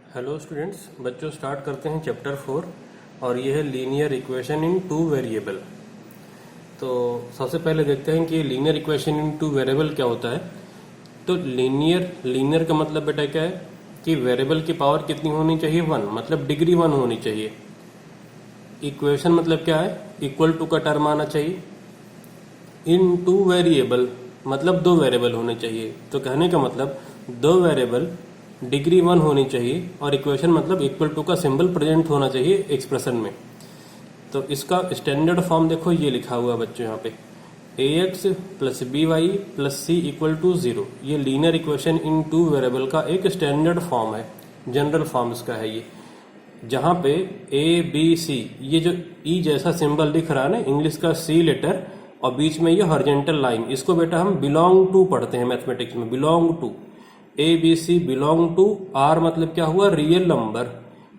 Hello students, बच्चों start करते हैं चैप्टर 4 और ये है linear equation in two variable. तो सबसे पहले देखते हैं कि linear equation in two variable क्या होता है। तो लीनियर का मतलब बेटा क्या है कि वेरिएबल की पावर कितनी होनी चाहिए, 1, मतलब डिग्री 1 होनी चाहिए। इक्वेशन मतलब क्या है, इक्वल टू का टर्म आना चाहिए। इन टू वेरिएबल मतलब दो वेरिएबल होने चाहिए। तो कहने का मतलब दो वेरिएबल डिग्री 1 होनी चाहिए और इक्वेशन मतलब इक्वल टू का सिंबल प्रेजेंट होना चाहिए एक्सप्रेशन में। तो इसका स्टैंडर्ड फॉर्म देखो, ये लिखा हुआ है बच्चों यहाँ पे, ax plus B Y plus C equal to 0। ये linear equation in two variable का एक स्टैंडर्ड फॉर्म है, जनरल फॉर्म इसका है ये, जहाँ पे ए बी सी, ये जो ई जैसा सिंबल दिख रहा है ना, इंग्लिश का सी लेटर, और बीच में ये हॉरिजॉन्टल लाइन, इसको बेटा हम बिलोंग टू पढ़ते हैं मैथमेटिक्स में, belong to. A B C belong to R मतलब क्या हुआ, रियल नंबर।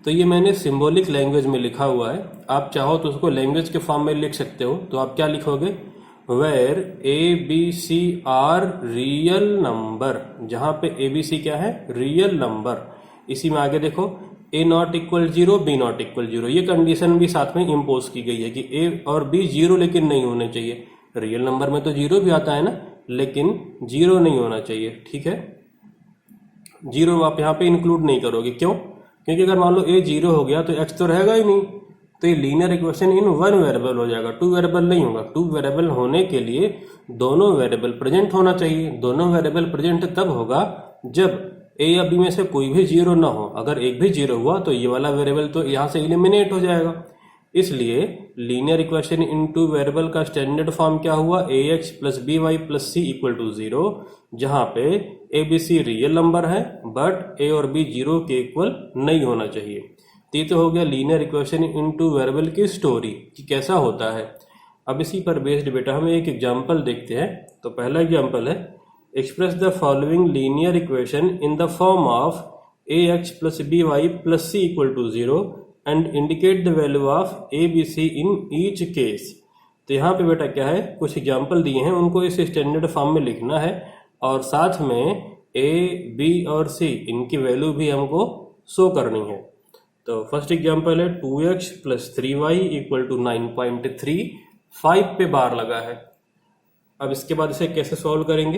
तो ये मैंने सिंबॉलिक लैंग्वेज में लिखा हुआ है, आप चाहो तो उसको लैंग्वेज के फॉर्म में लिख सकते हो। तो आप क्या लिखोगे, where A B C R real number, जहां पे ए बी सी क्या है, रियल नंबर। इसी में आगे देखो, A not equal 0, B not equal 0, ये कंडीशन भी साथ में इम्पोज की गई है कि ए और बी 0 लेकिन नहीं होने चाहिए। रियल नंबर में तो 0 भी आता है ना, लेकिन 0 नहीं होना चाहिए, ठीक है। 0 आप यहाँ पे इंक्लूड नहीं करोगे, क्यों? क्योंकि अगर मान लो ए 0 हो गया तो एक्स तो रहेगा ही नहीं। तो ये linear equation in one variable हो जाएगा, टू वेरिएबल नहीं होगा। टू वेरिएबल होने के लिए दोनों वेरिएबल प्रेजेंट होना चाहिए। दोनों वेरिएबल प्रेजेंट तब होगा जब ए या बी में से कोई भी 0 ना हो। अगर एक भी 0 हुआ तो ये वाला वेरिएबल तो यहाँ से एलिमिनेट हो जाएगा। इसलिए linear equation in two variable का स्टैंडर्ड फॉर्म क्या हुआ, A X plus B Y plus C equal to 0, जहां पे A B C real number है बट ए और बी 0 के इक्वल नहीं होना चाहिए। तो ये तो हो गया linear equation in two variable की स्टोरी कि कैसा होता है। अब इसी पर बेस्ड बेटा हम एक एग्जाम्पल देखते हैं। तो पहला एग्जाम्पल है, express the following linear equation in the form of A X plus B Y plus C equal to 0 and indicate the value of A B C in each case. तो यहाँ पे बेटा क्या है, कुछ एग्जाम्पल दिए हैं, उनको इस स्टैंडर्ड फॉर्म में लिखना है और साथ में ए बी और सी इनकी वैल्यू भी हमको शो करनी है। तो फर्स्ट एग्जाम्पल है 2x plus 3y equal to 9.3, 5 पे बार लगा है। अब इसके बाद इसे कैसे सॉल्व करेंगे,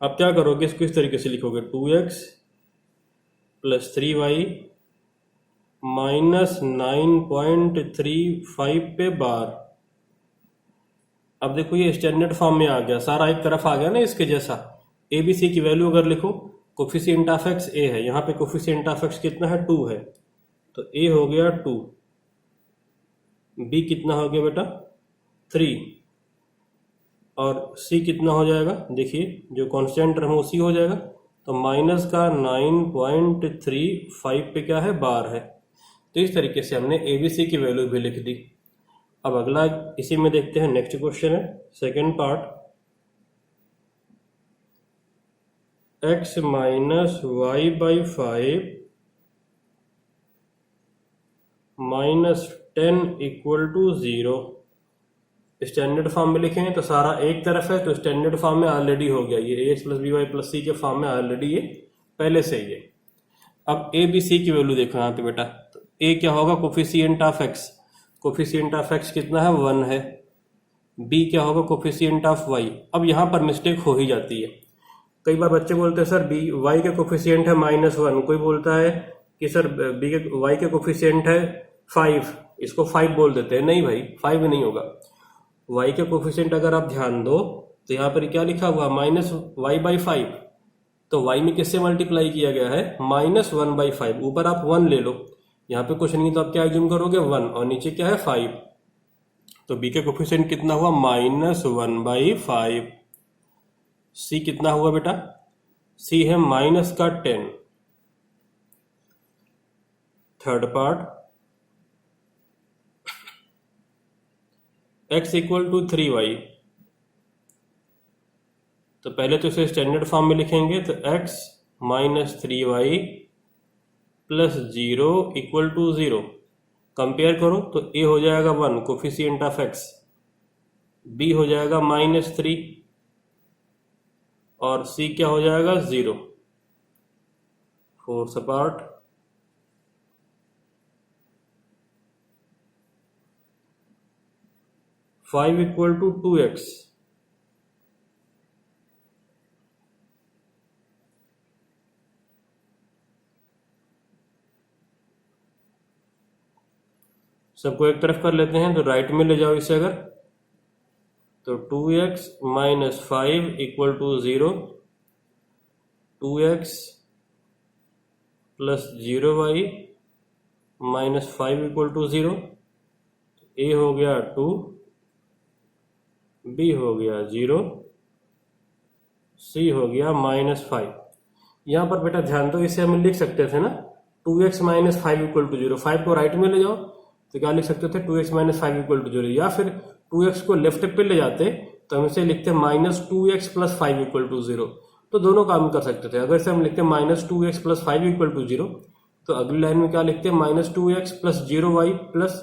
अब क्या करोगे, इसको इस तरीके से लिखोगे, 2x प्लस 3y माइनस 9.35 पे बार। अब देखो ये स्टैंडर्ड फॉर्म में आ गया, सारा एक तरफ आ गया ना इसके जैसा। ए बी सी की वैल्यू अगर लिखो, कोफिशिएंट ऑफ एक्स ए है, यहाँ पे कोफिशिएंट ऑफ एक्स कितना है, 2 है। तो ए हो गया 2, बी कितना हो गया बेटा 3, और सी कितना हो जाएगा, देखिए जो कांस्टेंट टर्म उसी हो जाएगा। तो माइनस का 9.35 पे क्या है, बार है। तो इस तरीके से हमने ए बी सी की वैल्यू भी लिख दी। अब अगला इसी में देखते हैं, नेक्स्ट क्वेश्चन है second part, x minus Y by 5 minus 10 equal to 0। Standard form में लिखेंगे तो सारा एक तरफ है, तो स्टैंडर्ड फॉर्म में ऑलरेडी हो गया ये, A X plus B Y plus C के फॉर्म में ऑलरेडी ये पहले से ही है। अब ए बी सी की वैल्यू देखो यहाँ पे बेटा, तो ए क्या होगा, coefficient of x, coefficient of x कितना है, 1 है। बी क्या होगा, कोफिशिएंट ऑफ वाई। अब यहाँ पर मिस्टेक हो ही जाती है, कई बार बच्चे बोलते हैं सर बी वाई के कोफिशिएंट है -1, कोई बोलता है कि सर बी के वाई के कोफिशिएंट है 5, इसको 5 बोल देते हैं। नहीं भाई, 5 नहीं होगा। वाई के कोफिशिएंट अगर आप ध्यान दो तो यहाँ पर क्या लिखा हुआ, माइनस वाई बाई 5। तो वाई में किससे मल्टीप्लाई किया गया है, -1/5। ऊपर आप 1 ले लो, यहाँ पे कुछ नहीं तो आप क्या एज्यूम करोगे, 1, और नीचे क्या है 5। तो बी के कोफिशिएंट कितना हुआ, -1/5। सी कितना हुआ बेटा, सी है माइनस का 10। Third part, x equal to 3y। तो पहले तो इसे स्टैंडर्ड फॉर्म में लिखेंगे, तो x minus 3y plus 0 equal to 0। Compare करो तो a हो जाएगा 1, कोफिशिएंट ऑफ x, b हो जाएगा -3, और c क्या हो जाएगा 0। 4 apart, five equal to 2x, सबको एक तरफ कर लेते हैं तो राइट में ले जाओ इसे, अगर तो 2x minus 5 equal to 0, 2x plus 0y minus 5 equal to 0, a हो गया 2, b हो गया 0, c हो गया माइनस 5। यहाँ पर बेटा ध्यान दो, इसे हम लिख सकते थे ना 2x माइनस 5 इक्वल टू 0, 5 को राइट में ले जाओ तो क्या लिख सकते थे 2x माइनस 5 इक्वल टू 0, या फिर 2x को लेफ्ट पे ले जाते तो हम इसे लिखते minus 2x plus 5 equal to 0, तो दोनों काम कर सकते थे। अगर इसे हम लिखते minus 2x plus 5 equal to 0 तो अगली लाइन में क्या लिखते हैं minus 2x plus 0y plus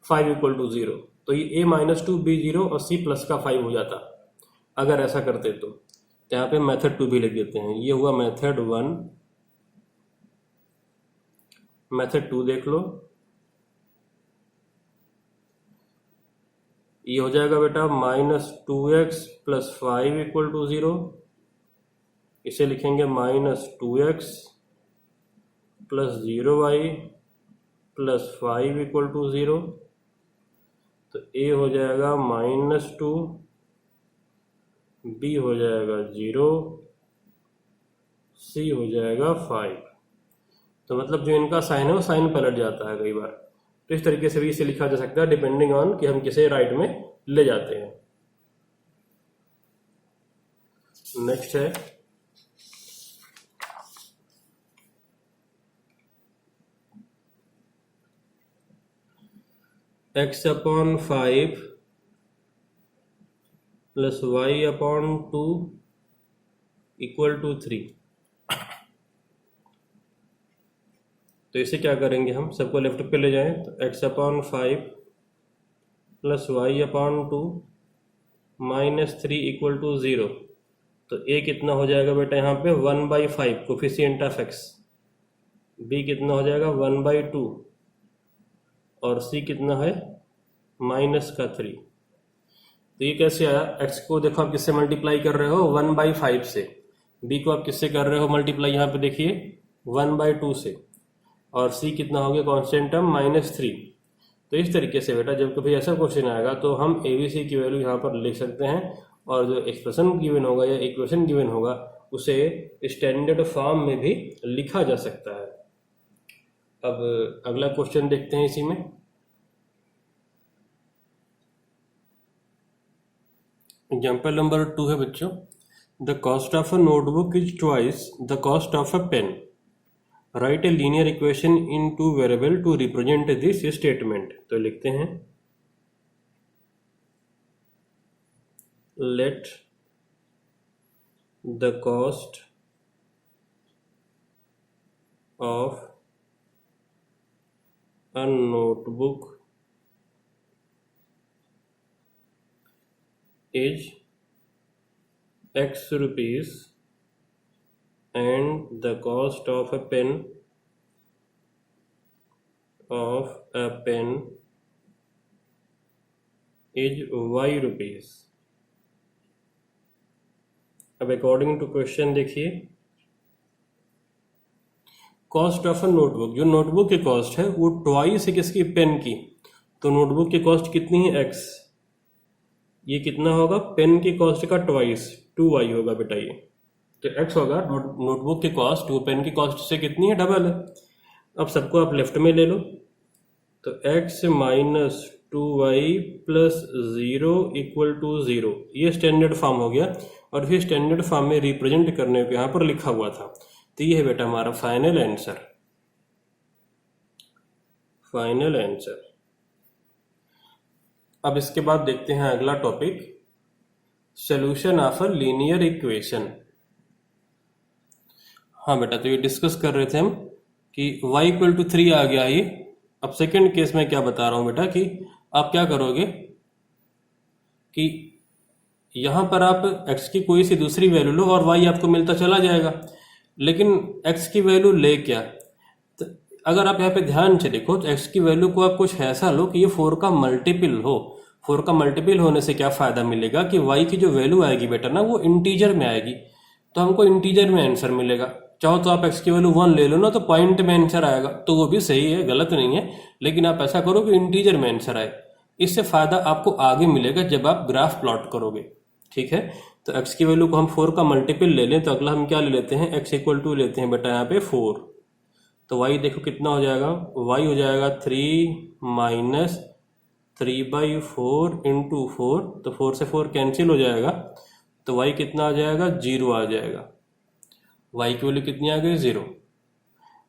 5 equal to 0, तो ये a माइनस 2 b 0 और c प्लस का 5 हो जाता अगर ऐसा करते तो। यहाँ पे मेथड 2 भी लिख देते हैं, ये हुआ मेथड 1। मेथड 2 देख लो, ये हो जाएगा बेटा minus 2x plus 5 equal to 0, इसे लिखेंगे minus 2x plus 0y plus 5 equal to 0, तो a हो जाएगा माइनस 2, b हो जाएगा 0, c हो जाएगा 5। तो मतलब जो इनका साइन है वो साइन पलट जाता है कई बार, तो इस तरीके से भी इसे लिखा जा सकता है डिपेंडिंग ऑन कि हम किसे राइट में ले जाते हैं। नेक्स्ट है x upon 5 plus y upon 2 equal to 3। तो इसे क्या करेंगे, हम सबको लेफ्ट पे ले जाएं तो x upon 5 plus y upon 2 minus 3 equal to 0, तो a कितना हो जाएगा बेटा यहाँ पे 1/5 कोफिशिएंट ऑफ x, b कितना हो जाएगा 1/2 और c कितना है माइनस का 3। तो ये कैसे आया, x को देखो आप किससे मल्टीप्लाई कर रहे हो 1/5 से, b को आप किससे कर रहे हो मल्टीप्लाई, यहाँ पे देखिए 1/2 से, और c कितना हो गया कांस्टेंट टर्म माइनस 3। तो इस तरीके से बेटा जब कभी ऐसा क्वेश्चन आएगा तो हम abc की वैल्यू यहाँ पर लिख सकते हैं, और जो एक्सप्रेशन गिवन होगा या इक्वेशन गिवन होगा उसे स्टैंडर्ड फॉर्म में भी लिखा जा सकता है। अब अगला क्वेश्चन देखते हैं इसी में। एग्जाम्पल नंबर 2 है बच्चों, the cost of a notebook is twice the cost of a pen, write a linear equation in 2 variable to represent this statement. तो लिखते हैं let the cost of a notebook is x rupees and the cost of a pen is y rupees। अब according to question देखिए, cost of a notebook, जो notebook की cost है वो twice है किसकी, पेन की। तो नोटबुक की कॉस्ट कितनी है x, ये कितना होगा पेन की कॉस्ट का ट्वाइस 2y होगा बेटा ये, तो x होगा नोटबुक की कॉस्ट, वो पेन की कॉस्ट से कितनी है डबल है। अब सबको आप लेफ्ट में ले लो, तो x minus 2y plus 0 equal to 0, ये स्टैंडर्ड फॉर्म हो गया, और फिर स्टैंडर्ड फॉर्म में रिप्रेजेंट करने को यहाँ पर लिखा हुआ था। तो ये है बेटा हमारा फाइनल आंसर, फाइनल आंसर। अब इसके बाद देखते हैं अगला topic, solution of a linear equation. हाँ बेटा, तो ये डिस्कस कर रहे थे हम कि y इक्वल टू 3 आ गया ये। अब सेकंड केस में क्या बता रहा हूं बेटा कि आप क्या करोगे कि यहां पर आप x की कोई सी दूसरी वैल्यू लो और y आपको मिलता चला जाएगा, लेकिन x की वैल्यू ले क्या, तो अगर आप यहाँ पे ध्यान से देखो तो x की वैल्यू को आप कुछ ऐसा लो कि ये 4 का मल्टीपल हो। 4 का मल्टीपल होने से क्या फायदा मिलेगा कि y की जो वैल्यू आएगी बेटा ना वो इंटीजर में आएगी, तो हमको इंटीजर में आंसर मिलेगा। चाहो तो आप x की वैल्यू 1 ले लो ना, तो पॉइंट में आंसर आएगा, तो वो भी सही है, गलत नहीं है, लेकिन आप ऐसा करो कि इंटीजर में आंसर आए। इससे फायदा आपको आगे मिलेगा जब आप ग्राफ प्लॉट करोगे। ठीक है, तो x की वैल्यू को हम 4 का मल्टीपल ले लें, तो अगला हम क्या ले लेते हैं, x इक्वल टू लेते हैं बेटा यहाँ पे 4। तो y देखो कितना हो जाएगा, y हो जाएगा 3 माइनस 3/4 इंटू 4, तो 4 से 4 कैंसिल हो जाएगा, तो y कितना आ जाएगा, 0 आ जाएगा। y की वैल्यू कितनी आ गई, 0।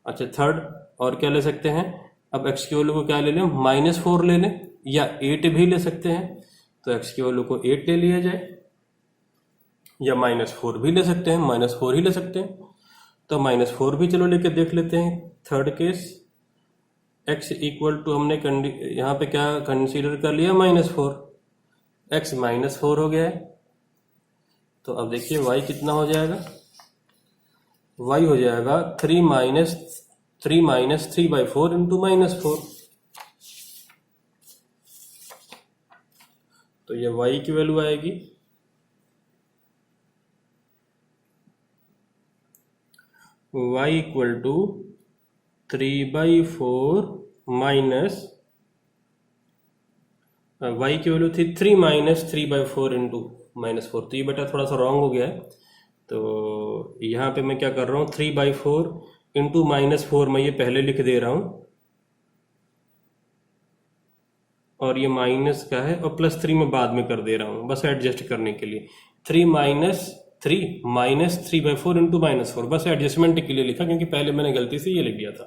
अच्छा थर्ड और क्या ले सकते हैं, अब x की वैल्यू को क्या ले लें, -4 ले लें या 8 भी ले सकते हैं, तो x की वैल्यू को 8 ले लिया जाए, या -4 भी ले सकते हैं, -4 ही ले सकते हैं, तो -4 भी चलो लेके देख लेते हैं। Third case x equal to हमने यहाँ पे क्या कंसीडर कर लिया, -4, x -4 हो गया है। तो अब देखिए y कितना हो जाएगा, y हो जाएगा 3 माइनस 3/4 इंटू -4, तो ये y की वैल्यू आएगी y equal to 3/4 minus y की वैल्यू थी 3 माइनस 3/4 इंटू -4, तो ये बेटा थोड़ा सा रॉन्ग हो गया है, तो यहाँ पे मैं क्या कर रहा हूँ, 3/4 इंटू -4 मैं ये पहले लिख दे रहा हूँ, और ये माइनस का है, और +3 मैं बाद में कर दे रहा हूँ, बस एडजस्ट करने के लिए। 3 माइनस 3/4 इंटू -4, बस एडजस्टमेंट के लिए लिखा, क्योंकि पहले मैंने गलती से ये लिख दिया था।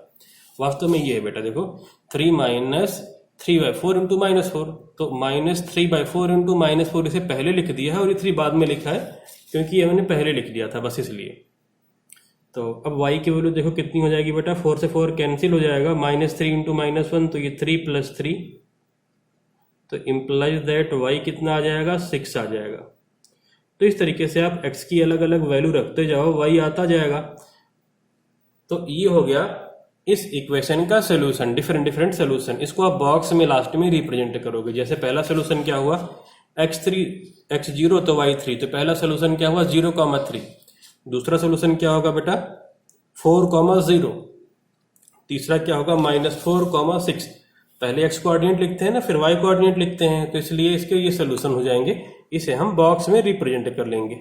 वास्तव में ये है बेटा, देखो 3 माइनस 3/4 इंटू -4, तो -3/4 इंटू -4 इसे पहले लिख दिया है, और ये 3 बाद में लिखा है, क्योंकि ये मैंने पहले लिख दिया था, बस इसलिए। तो अब y की वैल्यू देखो कितनी हो जाएगी बेटा, 4 से 4 कैंसिल हो जाएगा, -3 इंटू -1, तो ये 3 + 3, तो इम्प्लाइज दैट y कितना आ जाएगा, 6 आ जाएगा। तो इस तरीके से आप x की अलग अलग वैल्यू रखते जाओ, y आता जाएगा। तो ये हो गया इस इक्वेशन का सोल्यूशन, डिफरेंट सोल्यूशन। इसको आप बॉक्स में लास्ट में रिप्रेजेंट करोगे। जैसे पहला सोल्यूशन क्या हुआ, x0 तो y3, तो पहला सोल्यूशन क्या हुआ, 0,3। दूसरा सोल्यूशन क्या होगा बेटा, 4,0। तीसरा क्या होगा, -4,6। पहले x कोऑर्डिनेट लिखते हैं ना, फिर y कोऑर्डिनेट लिखते हैं, तो इसलिए इसके ये सोल्यूशन हो जाएंगे। इसे हम बॉक्स में रिप्रेजेंट कर लेंगे।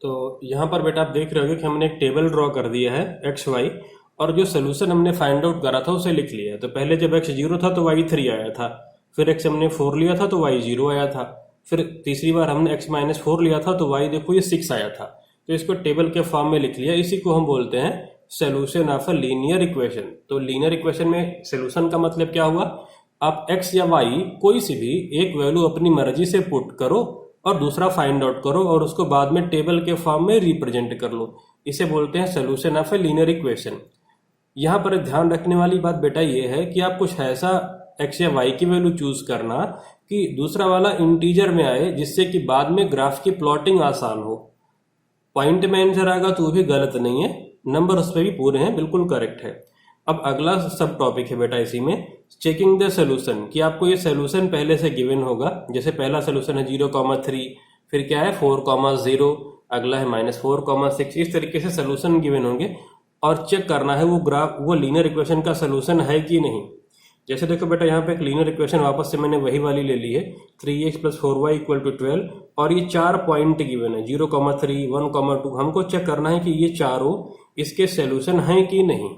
तो यहाँ पर बेटा आप देख रहे होगे कि हमने एक टेबल ड्रॉ कर दिया है x y, और जो सोल्यूशन हमने फाइंड आउट करा था उसे लिख लिया है। तो पहले जब x 0 था तो y 3 आया था, फिर x हमने 4 लिया था तो y 0 आया था, फिर तीसरी बार हमने x -4 लिया था तो y देखो ये 6 आया था। तो इसको टेबल के फॉर्म में लिख लिया, इसी को हम बोलते हैं solution of a linear equation. तो लीनियर इक्वेशन में सोल्यूशन का मतलब क्या हुआ, आप x या y कोई सी भी एक वैल्यू अपनी मर्जी से पुट करो और दूसरा फाइंड आउट करो, और उसको बाद में टेबल के फॉर्म में रिप्रेजेंट कर लो। इसे बोलते हैं solution of a linear equation. यहाँ पर ध्यान रखने वाली बात बेटा ये है कि आप कुछ ऐसा x या y की वैल्यू चूज करना कि दूसरा वाला इंटीजर में आए, जिससे कि बाद में ग्राफ की प्लॉटिंग आसान हो। पॉइंट में आंसर आएगा तो भी गलत नहीं है, नंबर उस पर भी पूरे हैं, बिल्कुल करेक्ट है। अब अगला सब टॉपिक है बेटा इसी में, चेकिंग द सोल्यूशन, कि आपको ये सोल्यूशन पहले से गिवन होगा। जैसे पहला सोल्यूशन है 0,3, फिर क्या है 4,0, अगला है -4,6, इस तरीके से सोल्यूशन गिवन होंगे, और चेक करना है वो ग्राफ, वो लीनियर इक्वेशन का सोल्यूशन है कि नहीं। जैसे देखो बेटा यहाँ पे एक लीनियर इक्वेशन वापस से मैंने वही वाली ले ली है, 3x + 4y = 12, और ये 4 पॉइंट गिवन है, 0,3, 1,2। हमको चेक करना है कि ये चारों इसके सोल्यूशन हैं कि नहीं।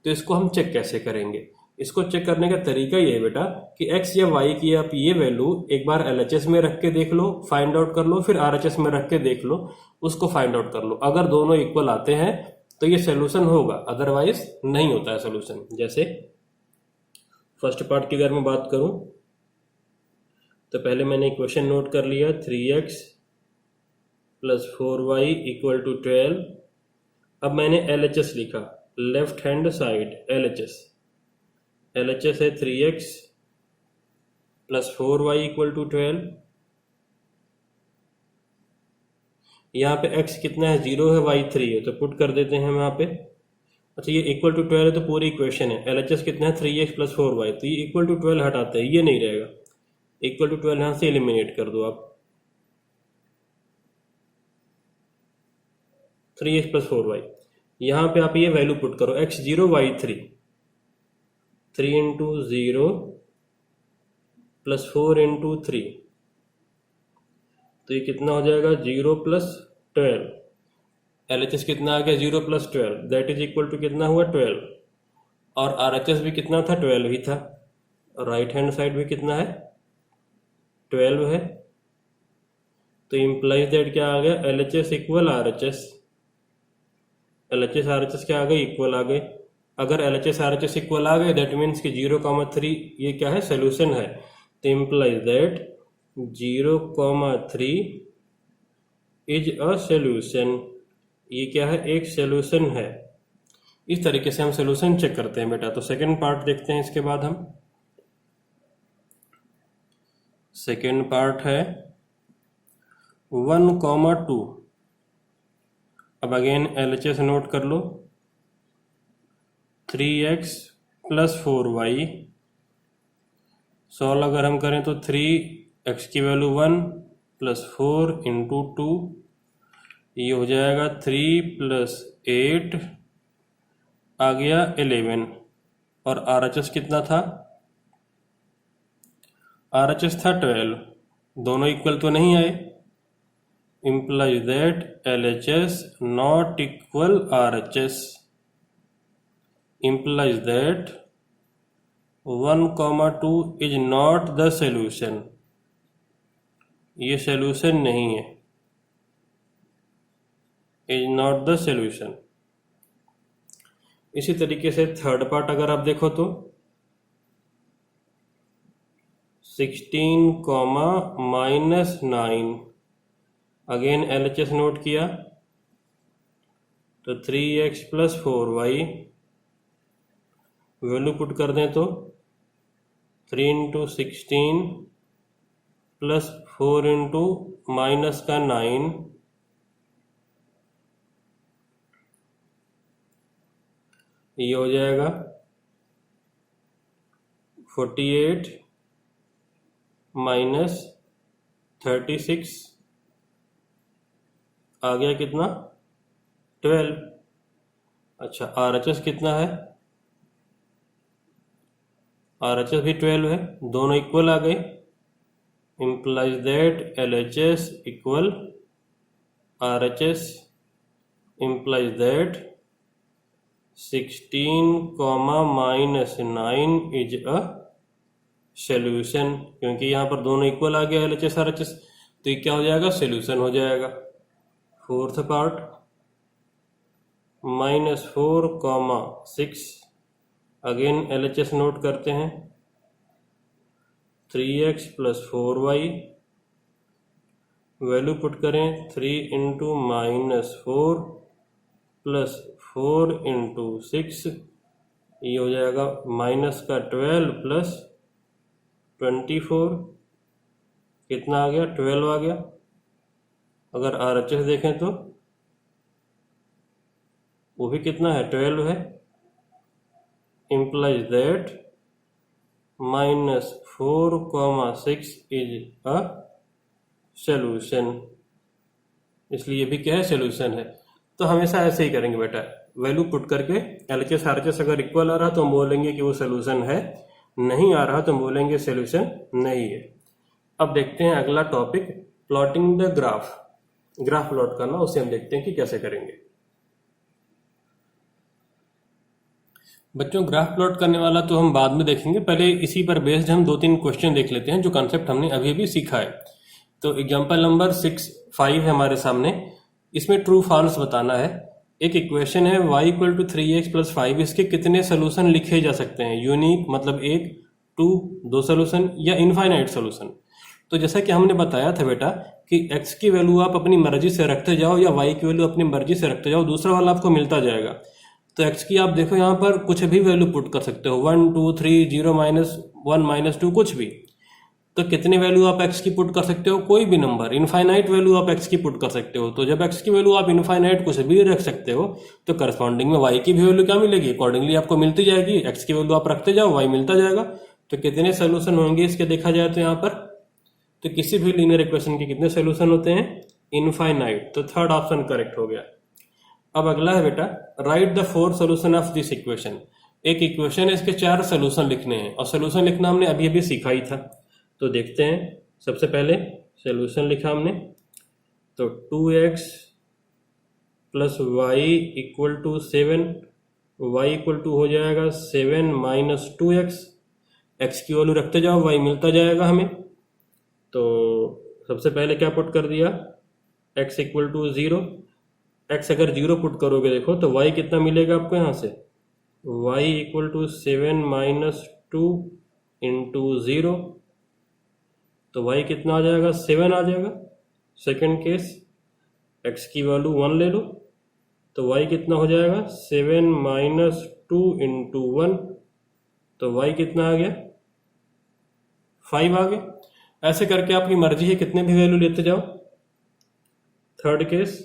तो इसको हम चेक कैसे करेंगे, इसको चेक करने का तरीका ये है बेटा कि x या y की आप ये वैल्यू एक बार LHS में रख के देख लो, फाइंड आउट कर लो, फिर RHS में रख के देख लो, उसको फाइंड आउट कर लो। अगर दोनों इक्वल आते हैं तो ये सोल्यूशन होगा, अदरवाइज नहीं होता है सोल्यूशन। जैसे फर्स्ट पार्ट की अगर मैं बात करूं तो पहले मैंने इक्वेशन नोट कर लिया, 3x + 4y = 12। अब मैंने LHS लिखा, लेफ्ट हैंड साइड LHS है 3x + 4y = 12। यहाँ पे x कितना है 0 है, y 3 है, तो पुट कर देते हैं हम यहाँ पे। अच्छा ये इक्वल टू 12 है तो पूरी इक्वेशन है, LHS कितना है 3x प्लस 4y, तो ये इक्वल टू 12 हटाते हैं, ये नहीं रहेगा, इक्वल टू 12 यहाँ से एलिमिनेट कर दो आप, 3x प्लस 4y। यहाँ पे आप ये वैल्यू पुट करो, x 0 y 3, 3 into 0 plus 4 into 3, तो ये कितना हो जाएगा 0 प्लस 12, LHS कितना आ गया 0 plus 12, that is equal to कितना हुआ 12, और RHS भी कितना था 12 ही था, राइट हैंड साइड भी कितना है 12 है, तो इम्प्लाइज दैट क्या आ गया LHS equal RHS, LHS RHS क्या आ गए इक्वल आ गए। अगर LHS RHS इक्वल आ गए दैट मीन्स कि 0,3 ये क्या है सोल्यूशन है, तो implies that 0,3 is a solution, ये क्या है एक सोल्यूशन है। इस तरीके से हम सोल्यूशन चेक करते हैं बेटा। तो सेकंड पार्ट देखते हैं इसके बाद हम, सेकंड पार्ट है 1,2। अब अगेन LHS नोट कर लो, 3x प्लस 4y, सॉल्व अगर हम करें तो 3x की वैल्यू 1 प्लस 4 इंटू 2, ये हो जाएगा 3 प्लस 8 आ गया 11, और RHS कितना था, RHS था 12, दोनों इक्वल तो नहीं आए, implies that LHS not equal RHS, implies that 1,2 is not the solution, ये solution नहीं है, is not the solution। इसी तरीके से थर्ड पार्ट अगर आप देखो तो 16, -9, अगेन LHS नोट किया तो 3x plus 4y, value put कर दें तो 3 इंटू 16 प्लस 4 इंटू माइनस का 9, ये हो जाएगा 48 माइनस 36, आ गया कितना 12। अच्छा RHS कितना है, RHS भी 12 है, दोनों इक्वल आ गए, implies that LHS equal RHS, implies that 16, -9 is a solution, क्योंकि यहाँ पर दोनों इक्वल आ गया LHS RHS, तो ये क्या हो जाएगा सोल्यूशन हो जाएगा। Fourth part -4,6, again LHS note करते हैं, 3x plus 4y, value put करें 3 इंटू -4 प्लस 4 इंटू 6, ये हो जाएगा माइनस का 12 प्लस 24, कितना आ गया 12 आ गया। अगर RHS देखें तो वो भी कितना है 12 है, implies that -4,6 is a solution, इसलिए ये भी क्या है सोल्यूशन है। तो हमेशा ऐसे ही करेंगे बेटा, वैल्यू पुट करके LHS RHS अगर इक्वल आ रहा तो हम बोलेंगे कि वो सोल्यूशन है, नहीं आ रहा तो हम बोलेंगे सोल्यूशन नहीं है। अब देखते हैं अगला topic, plotting the graph, graph plot करना, उसे हम देखते हैं कि कैसे करेंगे। बच्चों ग्राफ प्लॉट करने वाला तो हम बाद में देखेंगे, पहले इसी पर बेस्ड हम 2-3 क्वेश्चन देख लेते हैं जो कॉन्सेप्ट हमने अभी अभी सीखा है। तो एग्जांपल नंबर 6-5 है हमारे सामने, इसमें ट्रू फॉल्स बताना है। एक इक्वेशन है y equal to 3x plus 5, इसके कितने सोल्यूशन लिखे जा सकते हैं, यूनिक मतलब 1, 2, 2 सोल्यूशन या इनफाइनाइट सोल्यूशन। तो जैसा कि हमने बताया था बेटा कि x की वैल्यू आप अपनी मर्जी से रखते जाओ या y की वैल्यू अपनी मर्जी से रखते जाओ, दूसरा वाला आपको मिलता जाएगा। तो x की आप देखो यहाँ पर कुछ भी वैल्यू पुट कर सकते हो, 1, 2, 3, 0, -1, -2, कुछ भी। तो कितने वैल्यू आप x की पुट कर सकते हो, कोई भी नंबर, इनफाइनाइट वैल्यू आप x की पुट कर सकते हो। तो जब x की वैल्यू आप इनफाइनाइट कुछ भी रख सकते हो तो करस्पॉन्डिंग में y की भी वैल्यू क्या मिलेगी, अकॉर्डिंगली आपको मिलती जाएगी। x की वैल्यू आप रखते जाओ, y मिलता जाएगा। तो कितने सोल्यूशन होंगे इसके देखा जाए तो यहाँ पर, तो किसी भी लीनियर इक्वेशन के कितने सोल्यूशन होते हैं, इनफाइनाइट। तो थर्ड ऑप्शन करेक्ट हो गया। अब अगला है बेटा, right the 4 solution of this equation. एक इक्वेशन है, इसके 4 सोल्यूशन लिखने हैं और सोल्यूशन लिखना हमने अभी अभी सीखा ही था। तो देखते हैं, सबसे पहले सोल्यूशन लिखा हमने, तो 2x plus Y equal to 7, Y equal to हो जाएगा 7 माइनस 2x, x की वैल्यू रखते जाओ, y मिलता जाएगा हमें। तो सबसे पहले क्या पुट कर दिया, x इक्वल टू 0, x अगर 0 पुट करोगे देखो तो y कितना मिलेगा आपको यहाँ से, y equal to 7 minus 2 into 0, तो y कितना आ जाएगा, 7 आ जाएगा। सेकंड केस, x की वैल्यू 1 ले लो, तो y कितना हो जाएगा, 7 माइनस 2 इंटू 1, तो y कितना आ गया, 5 आ गया। ऐसे करके आपकी मर्जी है, कितने भी वैल्यू लेते जाओ। थर्ड केस,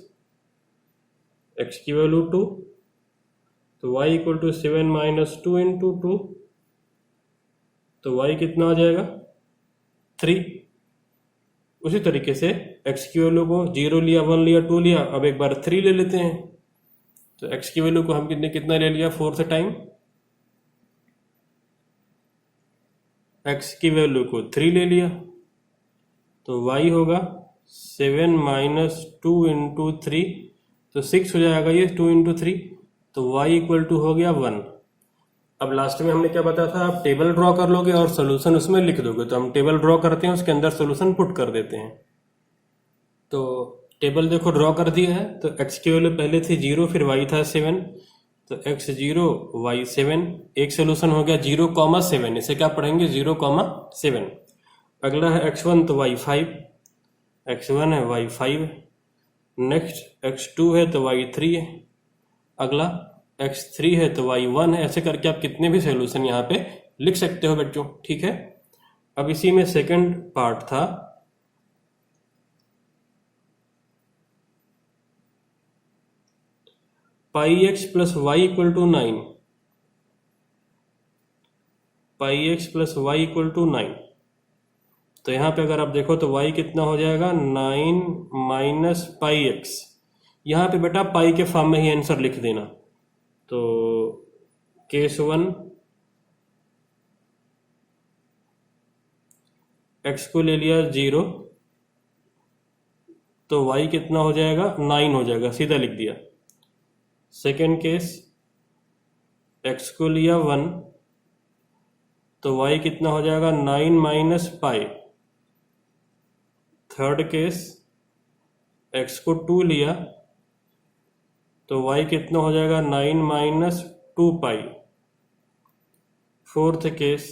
x की वैल्यू 2, तो y equal to 7 minus 2 into 2, तो y कितना आ जाएगा, 3। उसी तरीके से x की वैल्यू को 0 लिया, 1 लिया, 2 लिया, अब एक बार 3 ले लेते हैं। तो x की वैल्यू को हम कितना ले लिया, 4 से टाइम, x की वैल्यू को 3 ले लिया, तो y होगा 7 माइनस 2 इंटू 3, तो 6 हो जाएगा ये 2 इंटू 3, तो y इक्वल टू हो गया 1। अब लास्ट में हमने क्या बताया था, आप टेबल ड्रॉ कर लोगे और सोल्यूशन उसमें लिख दोगे। तो हम टेबल ड्रॉ करते हैं, उसके अंदर सोल्यूशन पुट कर देते हैं। तो टेबल देखो ड्रॉ कर दिया है, तो x की वैल्यू पहले थी 0, फिर y था 7, तो x 0 y 7, एक सोल्यूशन हो गया 0,7, इसे क्या पढ़ेंगे, 0,7। अगला है x1, तो y 5, x1 है y 5, नेक्स्ट x2 है तो y 3 है, अगला x3 है तो y 1 है। ऐसे करके आप कितने भी सोल्यूशन यहाँ पे लिख सकते हो बच्चों, ठीक है। अब इसी में सेकंड पार्ट था, pi x plus Y equal to 9, pi x plus Y equal to 9। तो यहाँ पे अगर आप देखो तो y कितना हो जाएगा, 9 माइनस पाई एक्स। यहाँ पे बेटा पाई के फॉर्म में ही आंसर लिख देना। तो केस 1, x को ले लिया 0, तो y कितना हो जाएगा, 9 हो जाएगा, सीधा लिख दिया। सेकेंड केस, x को लिया 1, तो y कितना हो जाएगा, 9 minus pi. Third case, x को 2 लिया, तो y कितना हो जाएगा, 9 माइनस 2 पाई। फोर्थ केस,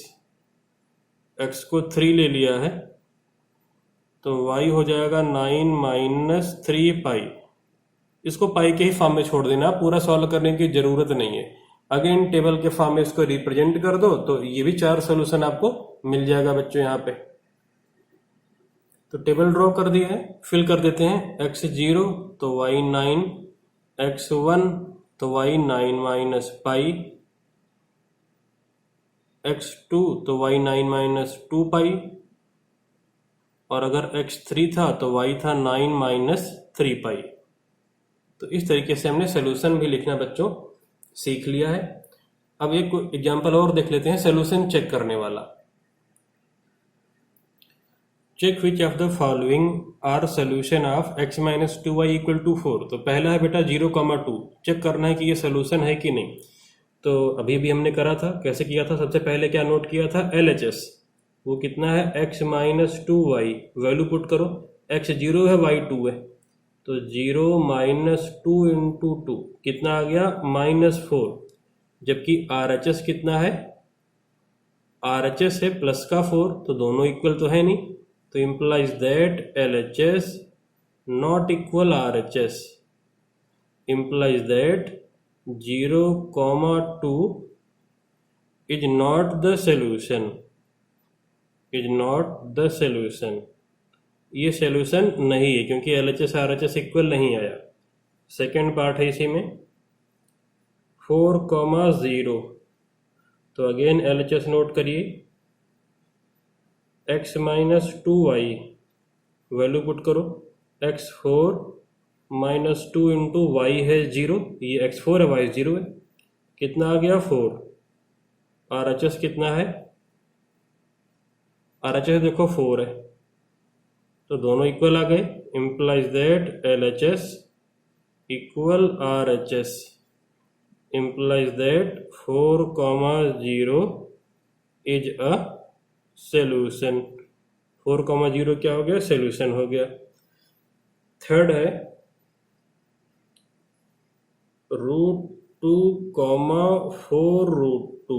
x को 3 ले लिया है, तो y हो जाएगा 9 माइनस 3 पाई। इसको पाई के ही फॉर्म में छोड़ देना, पूरा सॉल्व करने की जरूरत नहीं है। अगेन टेबल के फॉर्म में इसको रिप्रेजेंट कर दो, तो ये भी 4 सोल्यूशन आपको मिल जाएगा बच्चों यहाँ पे। तो टेबल ड्रॉ कर दिया है, फिल कर देते हैं। x 0 तो y 9, x 1 तो y 9 माइनस पाई, x 2 तो y 9 माइनस 2 पाई, और अगर x 3 था तो y था 9 माइनस 3 पाई। तो इस तरीके से हमने सोल्यूशन भी लिखना बच्चों सीख लिया है। अब एक एग्जांपल और देख लेते हैं सोल्यूशन चेक करने वाला। Check which of the following are solution of x minus 2y equal to 4। तो पहला है बेटा 0,2, चेक करना है कि ये सोल्यूशन है कि नहीं। तो अभी भी हमने करा था, कैसे किया था, सबसे पहले क्या नोट किया था, LHS, वो कितना है, x minus 2y, value put करो, x 0 है y 2 है, तो 0 माइनस 2 इंटू 2 कितना आ गया, -4। जबकि RHS कितना है, RHS है प्लस का 4, तो दोनों इक्वल तो है नहीं, तो implies that LHS not equal RHS, implies that 0,2 is not the solution. Is not the solution. ये सोल्यूशन नहीं है क्योंकि LHS RHS इक्वल नहीं आया। सेकेंड पार्ट है इसी में 4,0, तो अगेन LHS नोट करिए, x minus 2y value put करो, x4 माइनस 2 इंटू वाई है 0, ये x4 है, y 0 है, कितना आ गया 4। RHS कितना है, RHS देखो 4 है, तो दोनों इक्वल आ गए, implies that LHS equal RHS, implies that 4,0 is a solution. 4,0 क्या हो गया, सोल्यूशन हो गया। थर्ड है √2, 4√2,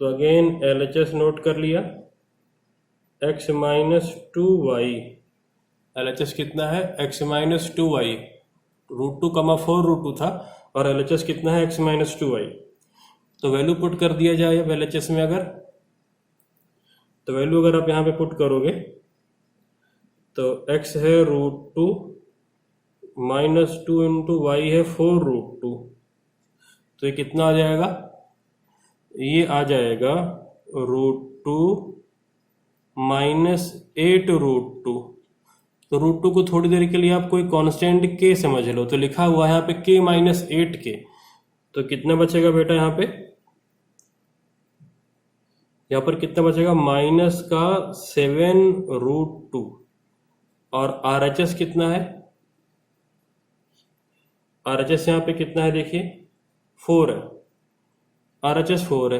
तो अगेन LHS नोट कर लिया, x माइनस 2y, LHS कितना है, x माइनस 2y, √2, 4√2 था और LHS कितना है, x माइनस 2y। तो वैल्यू पुट कर दिया जाए अब LHS में, अगर तो वैल्यू अगर आप यहाँ पे पुट करोगे तो x है √2 माइनस 2 इंटू वाई है 4√2, तो ये कितना आ जाएगा, ये आ जाएगा √2 माइनस 8√2। तो √2 को थोड़ी देर के लिए आप कोई कांस्टेंट k समझ लो, तो लिखा हुआ है यहाँ पे k माइनस 8k, तो कितना बचेगा बेटा, यहाँ पर कितना बचेगा, माइनस का 7√2, और RHS कितना है, RHS यहाँ पे कितना है देखिए 4 है, RHS 4 है,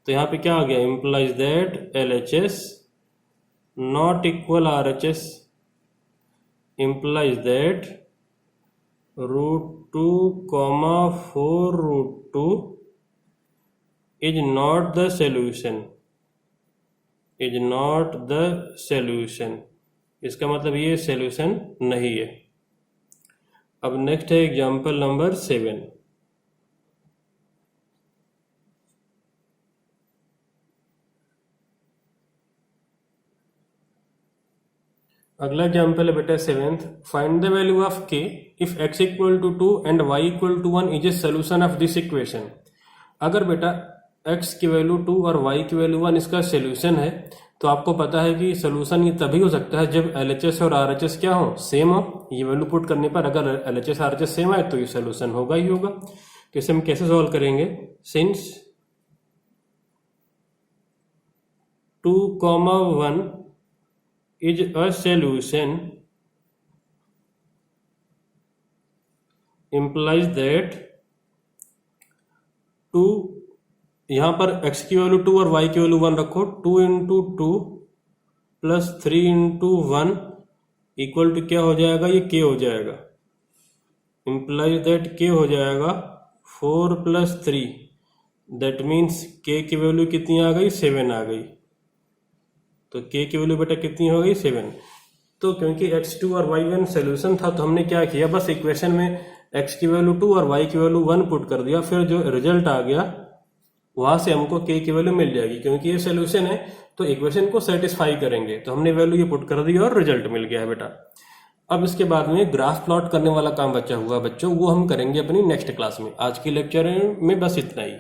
तो यहाँ पे क्या आ गया, implies that LHS not equal RHS, implies that √2, 4√2 is not the solution, is not the solution. इसका मतलब ये सोल्यूशन नहीं है। अब नेक्स्ट है एग्जाम्पल नंबर 7। अगला एग्जाम्पल है बेटा 7th, find the value of k if x equal to 2 and y equal to 1 is a solution of this equation. अगर बेटा x की वैल्यू 2 और y की वैल्यू 1 इसका सोल्यूशन है, तो आपको पता है कि सोल्यूशन ये तभी हो सकता है जब LHS और RHS क्या हो, सेम हो। ये वैल्यू पुट करने पर अगर LHS RHS सेम आए तो ये सोल्यूशन होगा ही होगा। तो इसे हम कैसे सॉल्व करेंगे, since 2,1 is a solution implies that 2, यहां पर x की वैल्यू 2 और y की वैल्यू 1 रखो, 2 into 2 plus 3 into 1 equal to क्या हो जाएगा, ये k हो जाएगा, implies दैट k हो जाएगा 4 प्लस 3, दैट मीन्स k की वैल्यू कितनी आ गई, 7 आ गई। तो k की वैल्यू बेटा कितनी हो गई, 7। तो क्योंकि x2 और y1 सोल्यूशन था, तो हमने क्या किया, बस इक्वेशन में x की वैल्यू 2 और y की वैल्यू 1 पुट कर दिया, फिर जो रिजल्ट आ गया वहां से हमको k की वैल्यू मिल जाएगी। क्योंकि ये सोल्यूशन है तो इक्वेशन को सेटिस्फाई करेंगे, तो हमने वैल्यू ये पुट कर दी और रिजल्ट मिल गया है बेटा। अब इसके बाद में ग्राफ प्लॉट करने वाला काम बचा हुआ बच्चों, वो हम करेंगे अपनी नेक्स्ट क्लास में। आज के लेक्चर में बस इतना ही।